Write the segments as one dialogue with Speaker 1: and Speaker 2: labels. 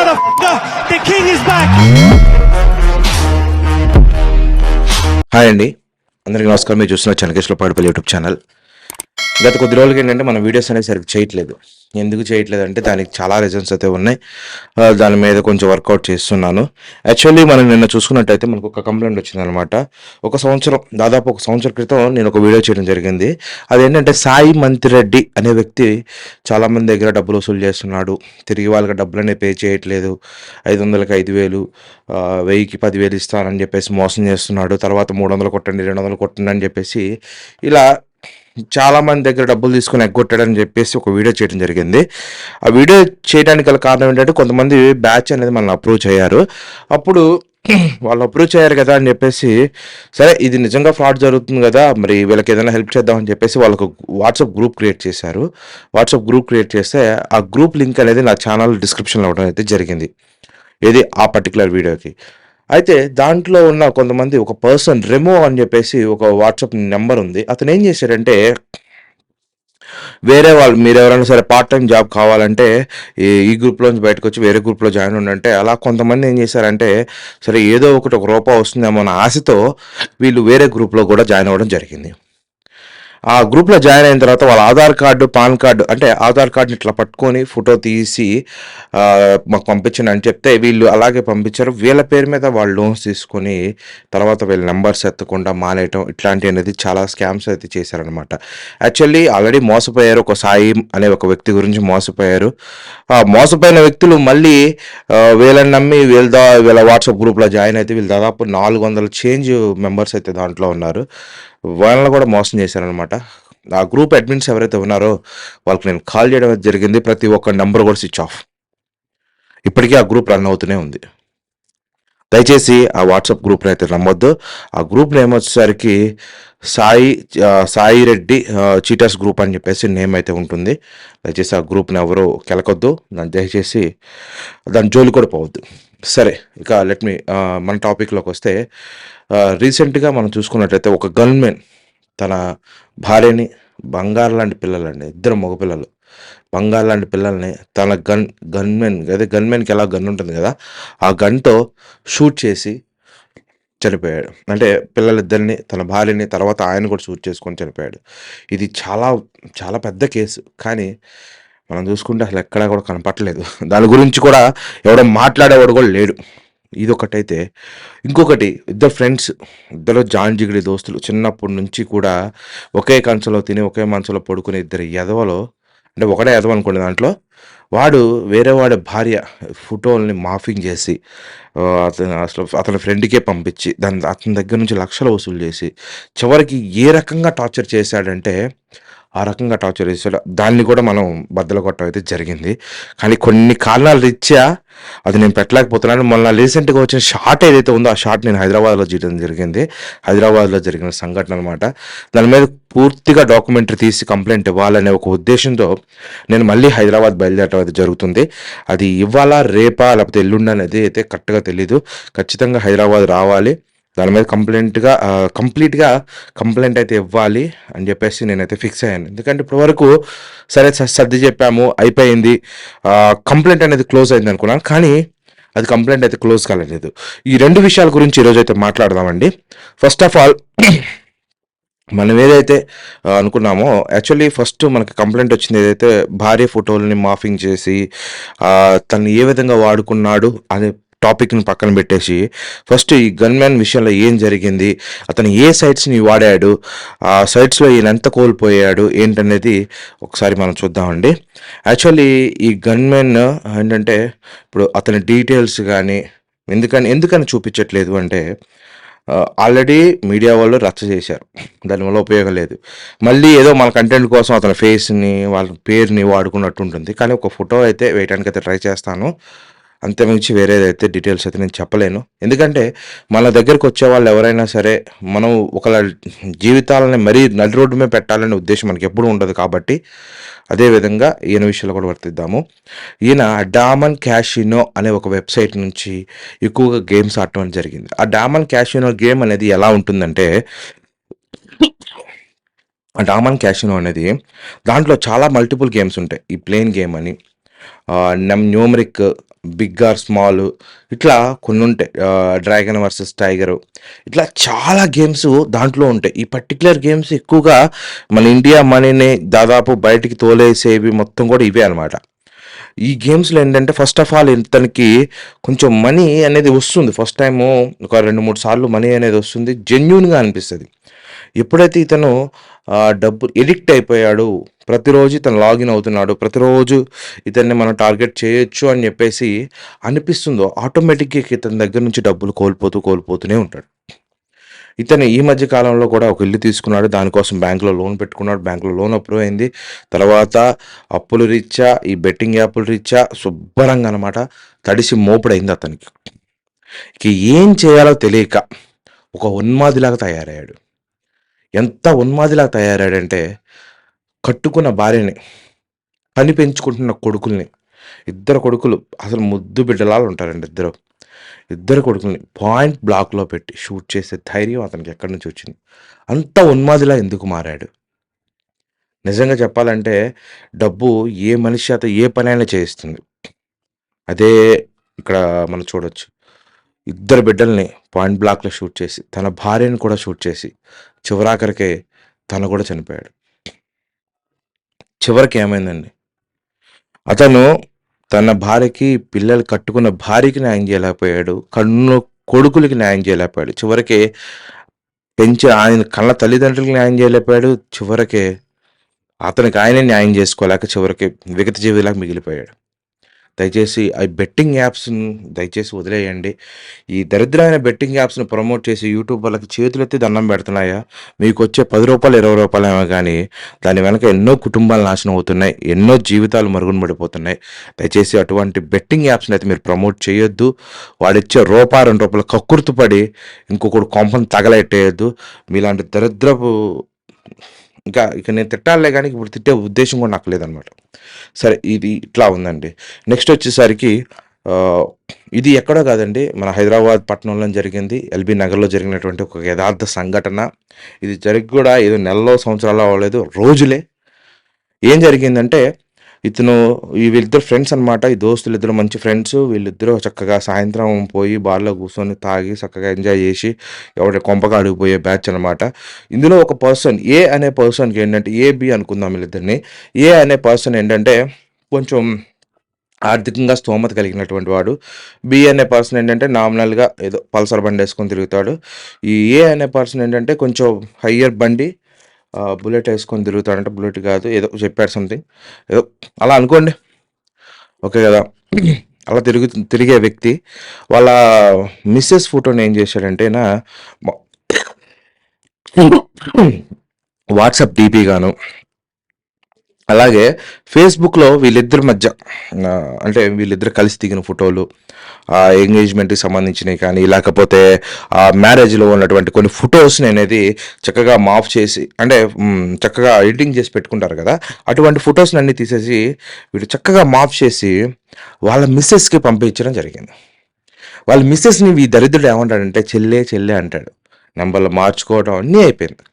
Speaker 1: motherfucker. The king is back.
Speaker 2: Hi అండి, అందరికీ నమస్కారం. మీరు చూస్తున్న చెన్నకేశ్లో పాడుపల్లి యూట్యూబ్ ఛానల్. గత కొద్ది రోజులకి ఏంటంటే మన వీడియోస్ అనేవి సరిగ్గా చేయట్లేదు. ఎందుకు చేయట్లేదు అంటే దానికి చాలా రీజన్స్ అయితే ఉన్నాయి. దాని మీద కొంచెం వర్కౌట్ చేస్తున్నాను. యాక్చువల్లీ మనం నిన్న చూసుకున్నట్టయితే మనకు ఒక కంప్లైంట్ వచ్చిందనమాట. దాదాపు ఒక సంవత్సరం క్రితం నేను ఒక వీడియో చేయడం జరిగింది. అదేంటంటే సాయి మంతిరెడ్డి అనే వ్యక్తి చాలామంది దగ్గర డబ్బులు వసూలు చేస్తున్నాడు, తిరిగి వాళ్ళకి డబ్బులు అనేవి పే చేయట్లేదు, 500కి 5,000, 1000కి 10,000 ఇస్తానని చెప్పేసి మోసం చేస్తున్నాడు, తర్వాత 300 కొట్టండి 200 కొట్టండి అని చెప్పేసి ఇలా చాలామంది దగ్గర డబ్బులు తీసుకుని ఎగ్గొట్టాడని చెప్పేసి ఒక వీడియో చేయడం జరిగింది. ఆ వీడియో చేయడానికి గల కారణం ఏంటంటే కొంతమంది బ్యాచ్ అనేది మనల్ని అప్రోచ్ అయ్యారు. అప్పుడు వాళ్ళు అప్రోచ్ అయ్యారు కదా అని చెప్పేసి, సరే ఇది నిజంగా ఫ్రాడ్ జరుగుతుంది కదా, మరి వీళ్ళకి ఏదైనా హెల్ప్ చేద్దామని చెప్పేసి వాళ్ళకు వాట్సాప్ గ్రూప్ క్రియేట్ చేశారు. వాట్సాప్ గ్రూప్ క్రియేట్ చేస్తే ఆ గ్రూప్ లింక్ అనేది నా ఛానల్ డిస్క్రిప్షన్లో ఇవ్వడం అయితే జరిగింది, ఏది ఆ పర్టికులర్ వీడియోకి. అయితే దాంట్లో ఉన్న కొంతమంది, ఒక పర్సన్ రెమో అని చెప్పేసి ఒక వాట్సాప్ నెంబర్ ఉంది. అతను ఏం చేశాడంటే, వేరే వాళ్ళు మీరు ఎవరైనా సరే పార్ట్ టైం జాబ్ కావాలంటే ఈ గ్రూప్లోంచి బయటకు వచ్చి వేరే గ్రూప్లో జాయిన్ ఉండంటే, అలా కొంతమంది ఏం చేశారంటే, సరే ఏదో ఒకటి ఒక రూపాయి వస్తుందేమో అన్న ఆశతో వీళ్ళు వేరే గ్రూప్లో కూడా జాయిన్ అవ్వడం జరిగింది. ఆ గ్రూప్లో జాయిన్ అయిన తర్వాత వాళ్ళ ఆధార్ కార్డు, పాన్ కార్డు, అంటే ఆధార్ కార్డుని ఇట్లా పట్టుకొని ఫోటో తీసి మాకు పంపించండి అని చెప్తే వీళ్ళు అలాగే పంపించారు. వీళ్ళ పేరు మీద వాళ్ళు లోన్స్ తీసుకొని తర్వాత వీళ్ళ నెంబర్స్ ఎత్తకుండా మానేయటం, ఇట్లాంటివి అనేది చాలా స్కామ్స్ అయితే చేశారనమాట. యాక్చువల్లీ ఆల్రెడీ మోసపోయారు. ఒక సాయి అనే ఒక వ్యక్తి గురించి మోసపోయారు. ఆ మోసపోయిన వ్యక్తులు మళ్ళీ వీళ్ళని నమ్మి వీళ్ళ వాట్సాప్ గ్రూప్లో జాయిన్ అయితే వీళ్ళు దాదాపు 400 చేంజ్ మెంబర్స్ అయితే దాంట్లో ఉన్నారు. వాళ్ళని కూడా మోసం చేశారనమాట. ఆ గ్రూప్ అడ్మిన్స్ ఎవరైతే ఉన్నారో వాళ్ళకి నేను కాల్ చేయడం జరిగింది. ప్రతి ఒక్క నెంబర్ కూడా స్విచ్ ఆఫ్. ఇప్పటికీ ఆ గ్రూప్ రన్ అవుతూనే ఉంది. దయచేసి ఆ వాట్సాప్ గ్రూప్ని అయితే నమ్మొద్దు. ఆ గ్రూప్ నేమ్ వచ్చేసరికి సాయి రెడ్డి చీటర్స్ గ్రూప్ అని చెప్పేసి నేమ్ అయితే ఉంటుంది. దయచేసి ఆ గ్రూప్ని ఎవరు కెలకొద్దు, దయచేసి దాని జోలి కూడా పోవద్దు. సరే, ఇక మన టాపిక్లోకి వస్తే, రీసెంట్గా మనం చూసుకున్నట్లయితే ఒక గన్మెన్ తన భార్యని, బంగారు లాంటి పిల్లలండి, 2 మగపిల్లలు, బంగారు లాంటి పిల్లల్ని తన గన్మెన్కి ఎలా గన్ ఉంటుంది కదా, ఆ గన్తో షూట్ చేసి చనిపోయాడు. అంటే పిల్లలిద్దరిని, తన భార్యని, తర్వాత ఆయన కూడా షూట్ చేసుకొని చనిపోయాడు. ఇది చాలా చాలా పెద్ద కేసు, కానీ మనం చూసుకుంటే అసలు ఎక్కడా కూడా కనపట్టలేదు. దాని గురించి కూడా ఎవడో మాట్లాడేవాడు కూడా లేడు. ఇదొకటైతే, ఇంకొకటి, ఇద్దరు జాన్ జిగిడి దోస్తులు, చిన్నప్పటి నుంచి కూడా ఒకే కంచంలో తిని ఒకే మంచంలో పడుకునే 2 ఎదవలు, అంటే ఒకటే ఎదవ అనుకోండి. దాంట్లో వాడు వేరే వాడి భార్య ఫోటోల్ని మాఫింగ్ చేసి అతని ఫ్రెండ్కే పంపించి అతని దగ్గర నుంచి లక్షలు వసూలు చేసి చివరికి ఏ రకంగా టార్చర్ చేశాడంటే ఆ రకంగా టార్చర్ చేశాడు. దాన్ని కూడా మనం బద్దలు కొట్టడం అయితే జరిగింది. కానీ కొన్ని కారణాల రీత్యా అది నేను పెట్టలేకపోతున్నాను. మొన్న రీసెంట్గా వచ్చిన షార్ట్ ఏదైతే ఉందో ఆ షార్ట్ నేను హైదరాబాద్లో చేయడం జరిగింది. హైదరాబాద్లో జరిగిన సంఘటన అనమాట. దాని మీద పూర్తిగా డాక్యుమెంటరీ తీసి కంప్లైంట్ ఇవ్వాలనే ఒక ఉద్దేశంతో నేను మళ్ళీ హైదరాబాద్ బయలుదేరడం అయితే జరుగుతుంది. అది ఇవ్వాలా, రేపా, లేకపోతే ఎల్లుండి అనేది అయితే కరెక్ట్గా తెలీదు. ఖచ్చితంగా హైదరాబాద్ రావాలి. దాని మీద కంప్లీట్గా కంప్లైంట్ అయితే ఇవ్వాలి అని చెప్పేసి నేనైతే ఫిక్స్ అయ్యాను. ఎందుకంటే ఇప్పటివరకు సరే సర్ది చెప్పాము, అయిపోయింది, కంప్లైంట్ అనేది క్లోజ్ అయింది అనుకున్నాను. కానీ అది కంప్లైంట్ అయితే క్లోజ్ కాలేదు. ఈ 2 విషయాల గురించి ఈరోజు అయితే మాట్లాడదామండి. ఫస్ట్ ఆఫ్ ఆల్, మనం ఏదైతే అనుకున్నామో, యాక్చువల్లీ ఫస్ట్ మనకి కంప్లైంట్ వచ్చింది ఏదైతే భార్య ఫోటోలని మాఫింగ్ చేసి తను ఏ విధంగా వాడుకున్నాడు అనే టాపిక్ని పక్కన పెట్టేసి, ఫస్ట్ ఈ గన్మ్యాన్ విషయంలో ఏం జరిగింది, అతను ఏ సైట్స్ని వాడాడు, ఆ సైట్స్లో ఈయన ఎంత కోల్పోయాడు ఏంటనేది ఒకసారి మనం చూద్దామండి. యాక్చువల్లీ ఈ గన్మ్యాన్ ఏంటంటే, ఇప్పుడు అతని డీటెయిల్స్ కానీ ఎందుకని చూపించట్లేదు అంటే, ఆల్రెడీ మీడియా వాళ్ళు రచ్చ చేశారు, దానివల్ల ఉపయోగం లేదు. మళ్ళీ ఏదో మన కంటెంట్ కోసం అతని ఫేస్ని, వాళ్ళ పేరుని వాడుకున్నట్టు ఉంటుంది. కానీ ఒక ఫోటో అయితే వేయడానికి అయితే ట్రై చేస్తాను, అంతకుమించి వేరేదైతే డీటెయిల్స్ అయితే నేను చెప్పలేను. ఎందుకంటే మన దగ్గరకు వచ్చే వాళ్ళు ఎవరైనా సరే మనం ఒకళ్ళ జీవితాలని మరీ నడి రోడ్డు మీద పెట్టాలనే ఉద్దేశం మనకి ఎప్పుడూ ఉండదు. కాబట్టి అదేవిధంగా ఈయన విషయంలో కూడా వర్తిద్దాము. ఈయన డామన్ క్యాషినో అనే ఒక వెబ్సైట్ నుంచి ఎక్కువగా గేమ్స్ ఆడటం జరిగింది. ఆ డామన్ క్యాషినో గేమ్ అనేది ఎలా ఉంటుందంటే, డామన్ క్యాషినో అనేది దాంట్లో చాలా మల్టిపుల్ గేమ్స్ ఉంటాయి. ఈ ప్లేన్ గేమ్ అని, న్యూమరిక్, బిగ్ ఆర్ స్మాల్, ఇట్లా కొన్ని ఉంటాయి. డ్రాగన్ వర్సెస్ టైగరు, ఇట్లా చాలా గేమ్స్ దాంట్లో ఉంటాయి. ఈ పర్టికులర్ గేమ్స్ ఎక్కువగా మన ఇండియా మనీని దాదాపు బయటికి తోలేసేవి మొత్తం కూడా ఇవే అనమాట. ఈ గేమ్స్లో ఏంటంటే ఫస్ట్ ఆఫ్ ఆల్ ఇతనికి కొంచెం మనీ అనేది వస్తుంది. ఫస్ట్ టైము ఒక 2-3 సార్లు మనీ అనేది వస్తుంది. జెన్యూన్గా అనిపిస్తుంది. ఎప్పుడైతే ఇతను డబ్బు ఎడిక్ట్ అయిపోయాడు, ప్రతిరోజు ఇతను లాగిన్ అవుతున్నాడు, ప్రతిరోజు ఇతన్ని మనం టార్గెట్ చేయొచ్చు అని చెప్పేసి అనిపిస్తుందో, ఆటోమేటిక్గా ఇతని దగ్గర నుంచి డబ్బులు కోల్పోతూనే ఉంటాడు. ఇతను ఈ మధ్య కాలంలో కూడా ఒక ఇల్లు తీసుకున్నాడు. దానికోసం బ్యాంకులో లోన్ పెట్టుకున్నాడు. బ్యాంకులో లోన్ అప్రూవ్ అయింది. తర్వాత అప్పుల రీత్యా, ఈ బెట్టింగ్ యాప్ల రీత్యా శుభ్రంగా అనమాట తడిసి మోపుడైంది అతనికి. ఇక ఏం చేయాలో తెలియక ఒక ఉన్మాదిలాగా తయారయ్యాడు. ఎంత ఉన్మాదిలాగా తయారయ్యాడంటే, కట్టుకున్న భార్యని, పని పెంచుకుంటున్న కొడుకుల్ని, ఇద్దరు కొడుకులు అసలు ముద్దు బిడ్డలాగా ఉంటారండి. ఇద్దరు కొడుకుల్ని పాయింట్ బ్లాక్లో పెట్టి షూట్ చేసే ధైర్యం అతనికి ఎక్కడి నుంచి వచ్చింది? అంత ఉన్మాదిలా ఎందుకు మారాడు? నిజంగా చెప్పాలంటే డబ్బు ఏ మనిషి చేత ఏ పనైనా చేయిస్తుంది. అదే ఇక్కడ మనం చూడొచ్చు. ఇద్దరు బిడ్డల్ని పాయింట్ బ్లాక్లో షూట్ చేసి, తన భార్యను కూడా షూట్ చేసి, చివరాఖరికే తను కూడా చనిపోయాడు. చివరికి ఏమైందండి? అతను తన భార్యకి, పిల్లలు కట్టుకున్న భార్యకి న్యాయం చేయలేకపోయాడు. కొడుకులకి న్యాయం చేయలేకపోయాడు. చివరికి పెంచి ఆయన కన్న తల్లిదండ్రులకి న్యాయం చేయలేకపోయాడు. చివరికి అతనికి ఆయనే న్యాయం చేసుకోలేక చివరికి విగత జీవిలాగా మిగిలిపోయాడు. దయచేసి ఆ బెట్టింగ్ యాప్స్ని దయచేసి వదిలేయండి. ఈ దరిద్రమైన బెట్టింగ్ యాప్స్ని ప్రమోట్ చేసి యూట్యూబ్ వాళ్ళకి చేతులెత్తి దండం పెడుతున్నాయా? మీకు వచ్చే ₹10, ₹20 ఏమో కానీ దాని వెనక ఎన్నో కుటుంబాలు నాశనం అవుతున్నాయి, ఎన్నో జీవితాలు మరుగున పడిపోతున్నాయి. దయచేసి అటువంటి బెట్టింగ్ యాప్స్ని అయితే మీరు ప్రమోట్ చేయొద్దు. వాడిచ్చే ₹2 కక్కుర్తి పడి ఇంకొకడు కొంపను తగలెట్టేయద్దు. మీలాంటి దరిద్రపు ఇక నేను తిట్టాలే కానీ ఇప్పుడు తిట్టే ఉద్దేశం కూడా నాకు లేదనమాట. సరే, ఇది ఇట్లా ఉందండి. నెక్స్ట్ వచ్చేసరికి ఇది ఎక్కడో కాదండి, మన హైదరాబాద్ పట్టణంలో జరిగింది. ఎల్బీ నగర్లో జరిగినటువంటి ఒక యథార్థ సంఘటన. ఇది జరిగి కూడా ఏదో నెలలో సంవత్సరాలు అవ్వలేదు, రోజులే. ఏం జరిగిందంటే, వీళ్ళిద్దరు ఫ్రెండ్స్ అనమాట. ఈ దోస్తులు ఇద్దరు మంచి ఫ్రెండ్స్. వీళ్ళిద్దరూ చక్కగా సాయంత్రం పోయి బార్లో కూర్చొని తాగి చక్కగా ఎంజాయ్ చేసి ఎవరి కొంపగా అడిగిపోయే బ్యాచ్ అనమాట. ఇందులో ఒక పర్సన్, ఏ అనే పర్సన్కి ఏంటంటే, బి అనుకుందాం వీళ్ళిద్దరిని. ఏ అనే పర్సన్ ఏంటంటే కొంచెం ఆర్థికంగా స్తోమత కలిగినటువంటి వాడు. బి అనే పర్సన్ ఏంటంటే నామినల్గా ఏదో పల్సర్ బండి వేసుకొని తిరుగుతాడు. ఈ ఏ అనే పర్సన్ ఏంటంటే కొంచెం హయ్యర్ బండి, బుల్లెట్ వేసుకొని తిరుగుతాడంటే, బుల్లెట్ కాదు ఏదో చెప్పాడు సంథింగ్, ఏదో అలా అనుకోండి, ఓకే కదా. అలా తిరిగే వ్యక్తి వాళ్ళ మిస్సెస్ ఫోటోని ఏం చేశాడంటే వాట్సాప్ డీపీ గాను, అలాగే ఫేస్బుక్లో వీళ్ళిద్దరి మధ్య అంటే వీళ్ళిద్దరు కలిసి దిగిన ఫోటోలు, ఆ ఎంగేజ్మెంట్కి సంబంధించినవి కానీ, లేకపోతే ఆ మ్యారేజ్లో ఉన్నటువంటి కొన్ని ఫొటోస్ని అనేది చక్కగా మాఫ్ చేసి, అంటే చక్కగా ఎడిటింగ్ చేసి పెట్టుకుంటారు కదా, అటువంటి ఫొటోస్ని అన్నీ తీసేసి వీడు చక్కగా మాఫ్ చేసి వాళ్ళ మిస్సెస్కి పంపించడం జరిగింది. వాళ్ళ మిస్సెస్ని ఈ దరిద్రుడు ఏమంటాడంటే చెల్లె అంటాడు. నెంబర్లు మార్చుకోవడం అన్నీ అయిపోయింది.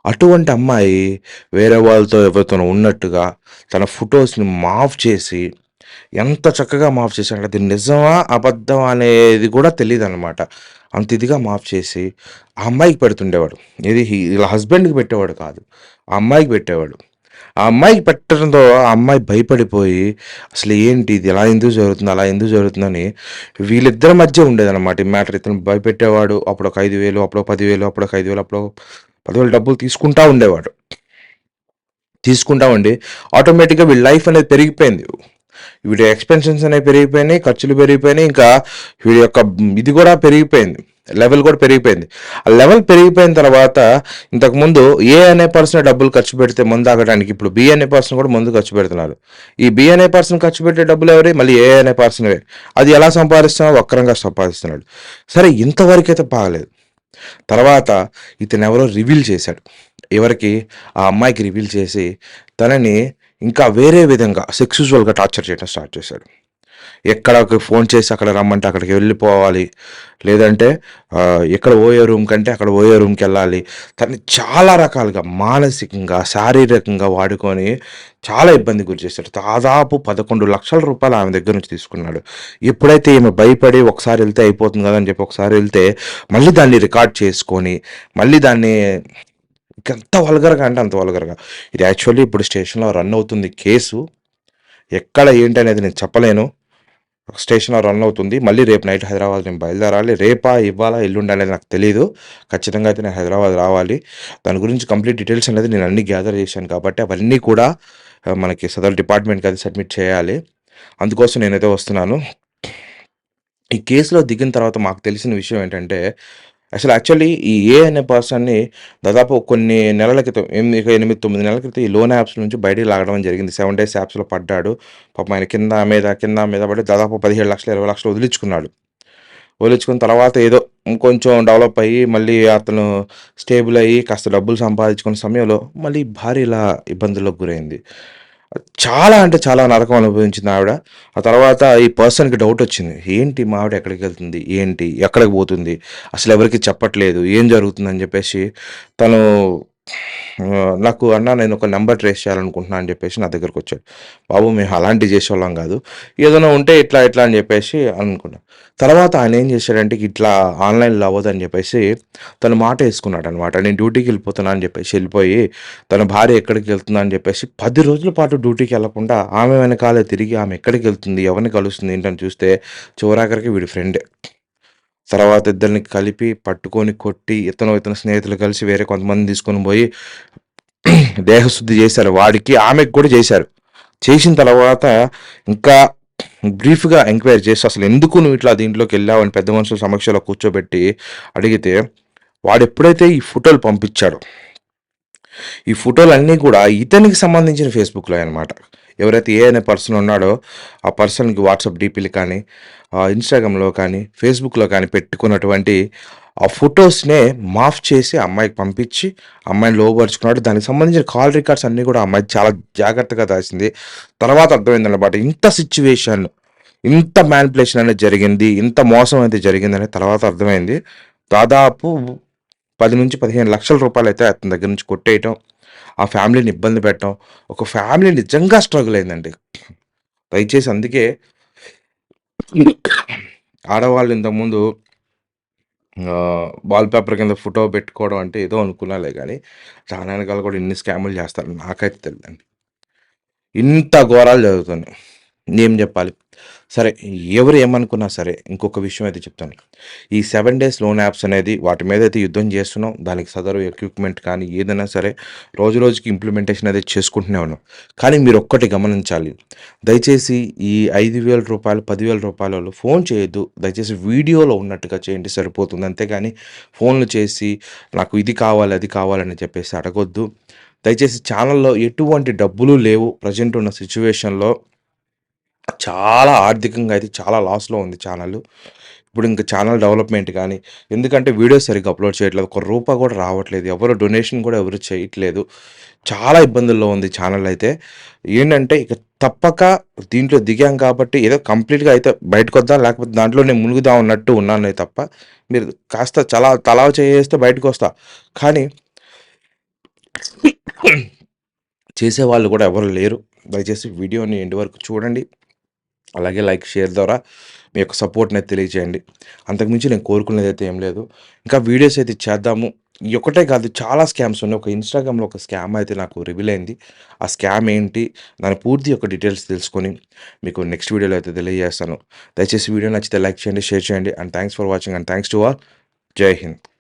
Speaker 2: అటువంటి అమ్మాయి వేరే వాళ్ళతో ఎవరితో ఉన్నట్టుగా తన ఫొటోస్ని మాఫ్ చేసి, ఎంత చక్కగా మాఫ్ చేశాడంటే అది నిజమా అబద్ధం అనేది కూడా తెలియదు అనమాట. అంత ఇదిగా మాఫ్ చేసి ఆ అమ్మాయికి పెడుతుండేవాడు. ఇలా హస్బెండ్కి పెట్టేవాడు కాదు, ఆ అమ్మాయికి పెట్టేవాడు. ఆ అమ్మాయికి పెట్టడంతో ఆ అమ్మాయి భయపడిపోయి అసలు ఏంటి ఇది, ఎలా ఎందుకు జరుగుతుంది, అలా ఎందుకు జరుగుతుందని వీళ్ళిద్దరి మధ్య ఉండేదన్నమాట ఈ మ్యాటర్. ఇతను భయపెట్టేవాడు. అప్పుడు ఒక 5,000, అప్పుడు 10,000, అప్పుడు 5,000, అప్పుడు 10,000 డబ్బులు తీసుకుంటా ఉండేవాడు. తీసుకుంటా ఉండి ఆటోమేటిక్గా వీడి లైఫ్ అనేది పెరిగిపోయింది. వీడి ఎక్స్పెన్షన్స్ అనేవి పెరిగిపోయినాయి, ఖర్చులు పెరిగిపోయినాయి, ఇంకా వీడి యొక్క ఇది కూడా పెరిగిపోయింది, లెవెల్ కూడా పెరిగిపోయింది. ఆ లెవెల్ పెరిగిపోయిన తర్వాత ఇంతకుముందు ఏ అనే పర్సన్ డబ్బులు ఖర్చు పెడితే మందు ఆగడానికి, ఇప్పుడు బి అనే పర్సన్ కూడా మందు ఖర్చు పెడుతున్నారు. ఈ బి అనే పర్సన్ ఖర్చు పెట్టే డబ్బులు ఎవరి, మళ్ళీ ఏ అనే పర్సన్వే. అది ఎలా సంపాదిస్తున్నాడు, వక్రంగా సంపాదిస్తున్నాడు. సరే, ఇంతవరకు అయితే బాగలేదు. తర్వాత ఇతను ఎవరో రివీల్ చేశాడు. ఎవరికి? ఆ అమ్మాయికి రివీల్ చేసి తనని ఇంకా వేరే విధంగా సెక్సువల్గా టార్చర్ చేయడం స్టార్ట్ చేశాడు. ఎక్కడకి ఫోన్ చేసి అక్కడ రమ్మంటే అక్కడికి వెళ్ళిపోవాలి. లేదంటే ఎక్కడ ఓయో రూమ్ కంటే అక్కడ ఓయో రూమ్‌కెళ్ళాలి. తనని చాలా రకాలుగా మానసికంగా, శారీరకంగా వాడుకొని చాలా ఇబ్బందికి గురి చేశాడు. దాదాపు 11,00,000 ఆమె దగ్గర నుంచి తీసుకున్నాడు. ఎప్పుడైతే ఈమె భయపడి ఒకసారి ఎళ్తే అయిపోతుంది కదా అని చెప్పి ఒకసారి ఎళ్తే, మళ్ళీ దాన్ని రికార్డ్ చేసుకొని, మళ్ళీ దాన్ని ఇంకెంత వల్గర్‌గా అంటే అంత వల్గర్‌గా. ఇది యాక్చువల్లీ ఇప్పుడు స్టేషన్‌లో రన్ అవుతుంది కేసు. ఎక్కడ ఏంటి అనేది నేను చెప్పలేను. స్టేషన్‌లో రన్ అవుతుంది. మళ్ళీ రేపు నైట్ హైదరాబాద్ నేను బయలుదేరాలి. రేపా, ఇవ్వాలా, ఎల్లుండా అనేది నాకు తెలీదు. ఖచ్చితంగా అయితే నేను హైదరాబాద్ రావాలి. దాని గురించి కంప్లీట్ డీటెయిల్స్ అనేది నేను అన్నీ గ్యాదర్ చేశాను కాబట్టి అవన్నీ కూడా మనకి సదరు డిపార్ట్మెంట్‌కి అది సబ్మిట్ చేయాలి. అందుకోసం నేనైతే వస్తున్నాను. ఈ కేసులో దిగిన తర్వాత మాకు తెలిసిన విషయం ఏంటంటే, అసలు యాక్చువల్లీ ఈ అనే పర్సన్‌ని దాదాపు కొన్ని నెలల క్రితం 8, 9 నెలల క్రితం ఈ లోన్ యాప్స్ నుంచి బయటికి లాగడం జరిగింది. 7 డేస్ యాప్స్‌లో పడ్డాడు. పాపం ఆయన కింద మీద పడి దాదాపు 17,00,000, 20,00,000 వదిలించుకున్నాడు. వదిలించుకున్న తర్వాత ఏదో ఇంకొంచెం డెవలప్ అయ్యి మళ్ళీ అతను స్టేబుల్ అయ్యి కాస్త డబ్బులు సంపాదించుకున్న సమయంలో మళ్ళీ భార్య ఇలా ఇబ్బందులకు గురైంది. చాలా అంటే చాలా నరకం అనుభవించింది ఆవిడ. ఆ తర్వాత ఈ పర్సన్‌కి డౌటొచ్చింది. ఏంటి మా ఆవిడ ఎక్కడికెళ్తుంది? ఏంటి? ఎక్కడికి పోతుంది? అసలెవరికీ చెప్పట్లేదు. ఏం జరుగుతుందని జెప్పేసి తను నాకు అన్నా నేను ఒక నంబర్ ట్రేస్ చేయాలనుకుంటున్నా అని జెప్పేసి నా దగ్గరకొచ్చాడు. బాబు మేము అలాంటివి చేసేవాళ్ళం గాదు. ఏదైనా ఉంటే ఇట్లా అని జెప్పేసి అనుకున్నా. తర్వాత ఆయనేం జేశాడంటే ఇట్లా ఆన్‌లైన్‌లో అవ్వదని జెప్పేసి తను మాటేసుకున్నాడనమాట. నేను డ్యూటీకెళ్ళిపోతున్నా అని జెప్పేసి ఎళ్ళిపోయి తన భార్య ఎక్కడికెళ్తుందా అని జెప్పేసి 10 రోజుల పాటు డ్యూటీకెళ్ళకుండా ఆమె వెనకాలే తిరిగి ఆమె ఎక్కడికెళ్తుంది? ఎవరిని కలుస్తుంది? ఏంటని చూస్తే చివరాఖరికి వీడి ఫ్రెండే. తర్వాత ఇద్దరిని కలిపి పట్టుకొని కొట్టి ఇతను స్నేహితులు కలిసి వేరే కొంతమందిని తీసుకొని పోయి దేహశుద్ధి చేశారు. వాడికి, ఆమెకి కూడా చేశారు. చేసిన తర్వాత ఇంకా బ్రీఫ్‌గా ఎంక్వైరీ చేసి అసలు ఎందుకు నువ్వు ఇట్లా దీంట్లోకెళ్ళావు అని పెద్ద మనుషుల సమక్షంలో కూర్చోబెట్టి అడిగితే వాడెప్పుడైతే ఈ ఫోటోలు పంపించాడో ఈ ఫోటోలన్నీ కూడా ఇతనికి సంబంధించిన ఫేస్‌బుక్‌లో అన్నమాట. ఎవరైతే అనే పర్సన్ ఉన్నాడో ఆ పర్సన్‌కి వాట్సాప్ డీపీలు కానీ, ఇన్‌స్టాగ్రామ్‌లో కానీ, ఫేస్‌బుక్‌లో కానీ పెట్టుకున్నటువంటి ఆ ఫోటోస్‌నే మాఫ్ చేసి ఆ అమ్మాయికి పంపించి, అమ్మాయిని లోబరుచుకున్నాడు. దానికి సంబంధించిన కాల్ రికార్డ్స్ అన్నీ కూడా ఆ అమ్మాయి చాలా జాగ్రత్తగా దాచింది. తర్వాత అర్థమైందన్నమాట. ఇంత మ్యానిపులేషన్ అనేది జరిగింది. ఇంత మోసం అయితే జరిగిందనేది తర్వాత అర్థమైంది. దాదాపు 10,00,000-15,00,000 రూపాయలైతే అతని దగ్గర నుంచి కొట్టేయటం, ఆ ఫ్యామిలీని ఇబ్బంది పెట్టడం, ఒక ఫ్యామిలీ నిజంగా స్ట్రగుల్ అయిందండి. దయచేసి అందుకే ఆడవాళ్ళు ఇంతకుముందు వాల్ పేపర్ కింద ఫోటో పెట్టుకోవడం అంటే ఏదో అనుకున్నాలే గానీ, దాని వెనకాల కూడా ఇన్ని స్కాములు చేస్తారు నాకైతే తెలీదండి. ఇంత ఘోరాలు జరుగుతున్నాయి. ఏం జెప్పాలి? సరే, ఎవరు ఏమనుకున్నా సరే, ఇంకొక విషయం అయితే చెప్తాను. ఈ 7 డేస్ లోన్ యాప్స్ అనేది వాటి మీదైతే యుద్ధం చేస్తున్నాం. దానికి సదరు ఎక్విప్‌మెంట్ కానీ ఏదైనా సరే రోజు రోజుకి ఇంప్లిమెంటేషన్ అనేది చేసుకుంటూనే ఉన్నాం. కానీ మీరొక్కటి గమనించాలి. దయచేసి ఈ రూ. 5,000, రూ. 10,000 ఫోన్ చేయొద్దు. దయచేసి వీడియోలో ఉన్నట్టుగా చేయండి సరిపోతుంది. అంతేగాని ఫోన్‌లు చేసి నాకు ఇది కావాలి, అది కావాలని చెప్పేసి అడగొద్దు. దయచేసి ఛానల్‌లో ఎటువంటి డబ్బులు లేవు. ప్రెజెంట్ ఉన్న సిట్యుయేషన్‌లో చాలా ఆర్థికంగా అయితే చాలా లాస్‌లో ఉంది ఛానలు. ఇప్పుడు ఇంక ఛానల్ డెవలప్‌మెంట్ కానీ, ఎందుకంటే వీడియోస్ సరిగ్గా అప్‌లోడ్ చేయట్లేదు. ఒక్క రూపాయి కూడా రావట్లేదు. ఎవరు డొనేషన్ కూడా ఎవరు చేయట్లేదు. చాలా ఇబ్బందుల్లో ఉంది ఛానల్ అయితే. ఏంటంటే ఇక తప్పక దీంట్లో దిగాం కాబట్టి ఏదో కంప్లీట్‌గా అయితే బయటకొద్దాం, లేకపోతే దాంట్లోనే మునుగుదాం అన్నట్టు ఉన్నానే తప్ప, మీరు కాస్త తలా చేయేస్తే బయటకొస్తా. కానీ చేసేవాళ్ళు కూడా ఎవరు లేరు. దయచేసి వీడియోని ఎండ్ వరకు చూడండి. అలాగే లైక్, షేర్ ద్వారా మీ యొక్క సపోర్ట్‌ని అయితే తెలియజేయండి. అంతకుమించి నేను కోరుకునేదైతే ఏం లేదు. ఇంకా వీడియోస్ అయితే చేద్దాము. ఈ ఒక్కటే కాదు, చాలా స్కామ్స్ ఉన్నాయి. ఒక ఇన్‌స్టాగ్రామ్‌లో ఒక స్కామ్ అయితే నాకు రివీల్ అయింది. ఆ స్కామ్ ఏంటి? దాని పూర్తి యొక్క డీటెయిల్స్ తెలుసుకొని మీకు నెక్స్ట్ వీడియోలో అయితే తెలియజేస్తాను. దయచేసి వీడియో నచ్చితే లైక్ చేయండి, షేర్ చేయండి. And thanks for watching and thanks to all. జై హింద్.